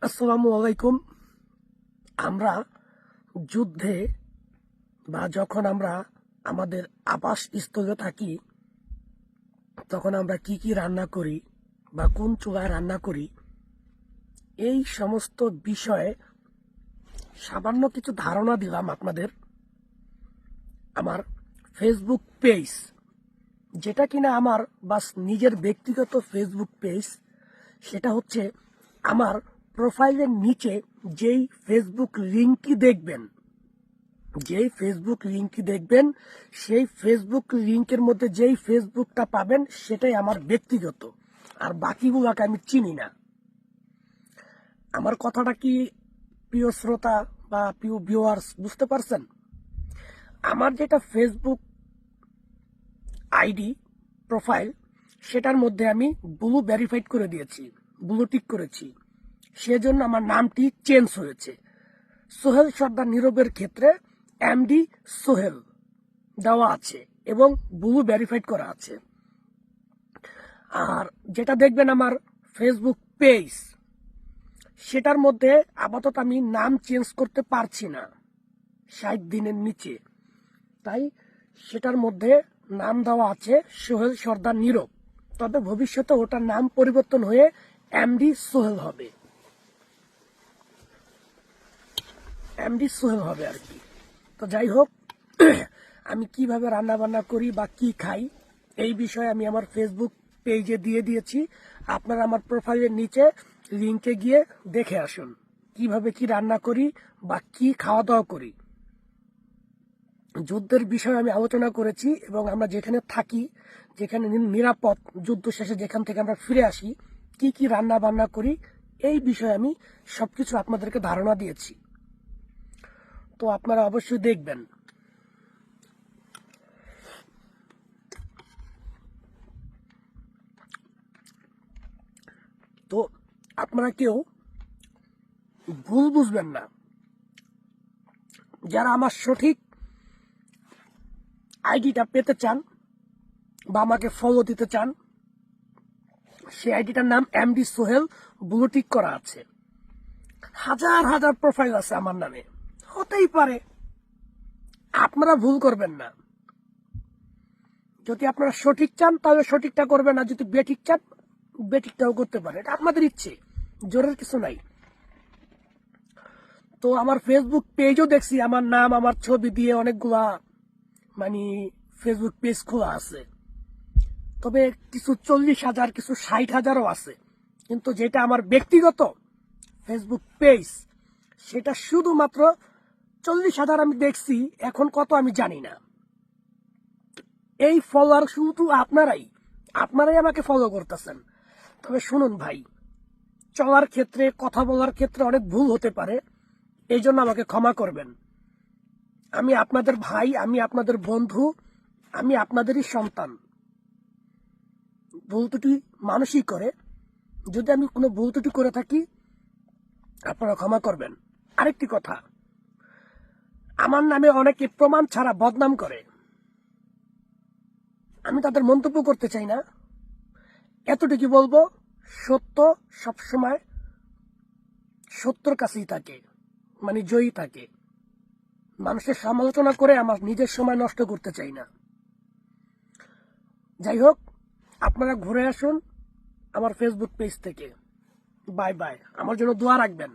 আসসালামু আলাইকুম। আমরা যুদ্ধে বা যখন আমরা আমাদের আবাসস্থলে থাকি তখন আমরা কি কি রান্না করি বা কোন চুলায় রান্না করি এই সমস্ত বিষয়ে সামান্য কিছু ধারণা দিলাম আপনাদের। আমার ফেসবুক পেজ, যেটা কিনা আমার বাস নিজের ব্যক্তিগত ফেসবুক পেজ, সেটা হচ্ছে আমার প্রোফাইলের নিচে যেই ফেসবুক লিঙ্কটি দেখবেন সেই ফেসবুক লিঙ্কের মধ্যে যেই ফেসবুকটা পাবেন সেটাই আমার ব্যক্তিগত, আর বাকিগুলোকে আমি চিনি না। আমার কথাটা কি প্রিয় শ্রোতা বা প্রিয় ভিউয়ার্স বুঝতে পারছেন? আমার যেটা ফেসবুক আইডি প্রোফাইল, সেটার মধ্যে আমি ব্লু ভেরিফাইড করে দিয়েছি, ব্লু টিক করেছি, সেজন্য আমার নামটি চেঞ্জ হয়েছে। সোহেল সর্দার নীরবের ক্ষেত্রে এমডি সোহেল দেওয়া আছে এবং ব্লু ভেরিফাইড করা আছে। আর যেটা দেখবেন আমার ফেসবুক পেজ, সেটার মধ্যে আপাতত আমি নাম চেঞ্জ করতে পারছি না 60 দিনের নিচে, তাই সেটার মধ্যে নাম দেওয়া আছে সোহেল সর্দার নীরব। তবে ভবিষ্যতে ওটার নাম পরিবর্তন হয়ে এমডি সোহেল হবে, আর কি। তো যাই হোক, আমি কিভাবে রান্না বান্না করি বা কি খাই এই বিষয়ে আমি আমার ফেসবুক পেজে দিয়ে দিয়েছি। আপনারা আমার প্রোফাইলের নিচে লিঙ্কে গিয়ে দেখে আসুন কিভাবে কি রান্না করি বা কি খাওয়া দাওয়া করি। যুদ্ধের বিষয়ে আমি আলোচনা করেছি এবং আমরা যেখানে থাকি, যেখানে নিরাপদ, যুদ্ধ শেষে যেখান থেকে আমরা ফিরে আসি, কি কি রান্না বান্না করি এই বিষয়ে আমি সবকিছু আপনাদেরকে ধারণা দিয়েছি। তো আপনারা অবশ্যই দেখবেন। তো আপনারা কেউ ভুল বুঝবেন না, যারা আমার সঠিক আইডিটা পেতে চান বা আমাকে ফলো দিতে চান, সেই আইডিটার নাম এমডি সোহেল, ব্লু টিক করা আছে। হাজার হাজার প্রোফাইল আছে আমার নামে, হতেই পারে। আপনারা ভুল করবেন না। যদি আপনারা সঠিক চান তাহলে সঠিকটা করবেন, না যদি বেঠিক চান বেঠিকটাও করতে পারেন, এটা আপনাদের ইচ্ছে, জোরের কিছু নাই। তো আমার ফেসবুক পেজও দেখছি আমার নাম আমার ছবি দিয়ে অনেকগুলা মানে ফেসবুক পেজ খোলা আছে, তবে কিছু 40,000, কিছু 60,000ও আছে। কিন্তু যেটা আমার ব্যক্তিগত ফেসবুক পেজ, সেটা শুধুমাত্র 40,000 আমি দেখছি, এখন কত আমি জানি না। এই ফলোয়ার শুধু আপনারাই আমাকে ফলো করতেছেন। তবে শুনুন ভাই, চলার ক্ষেত্রে, কথা বলার ক্ষেত্রে অনেক ভুল হতে পারে, এই জন্য আমাকে ক্ষমা করবেন। আমি আপনাদের ভাই, আমি আপনাদের বন্ধু, আমি আপনাদেরই সন্তান। ভুল ত্রুটি মানুষই করে, যদি আমি কোনো ভুল ত্রুটি করে থাকি আপনারা ক্ষমা করবেন। আরেকটি কথা, আমার নামে অনেকে প্রমাণ ছাড়া বদনাম করে, আমি তাদের মন্তব্য করতে চাই না। এতটুকু বলবো, সত্য সবসময় সত্যর কাছেই থাকে, মানে জয়ী থাকে। মানুষের সমালোচনা করে আমার নিজের সময় নষ্ট করতে চাই না। যাই হোক, আপনারা ঘুরে আসুন আমার ফেসবুক পেজ থেকে। Bye bye. আমার জন্য দোয়া রাখবেন।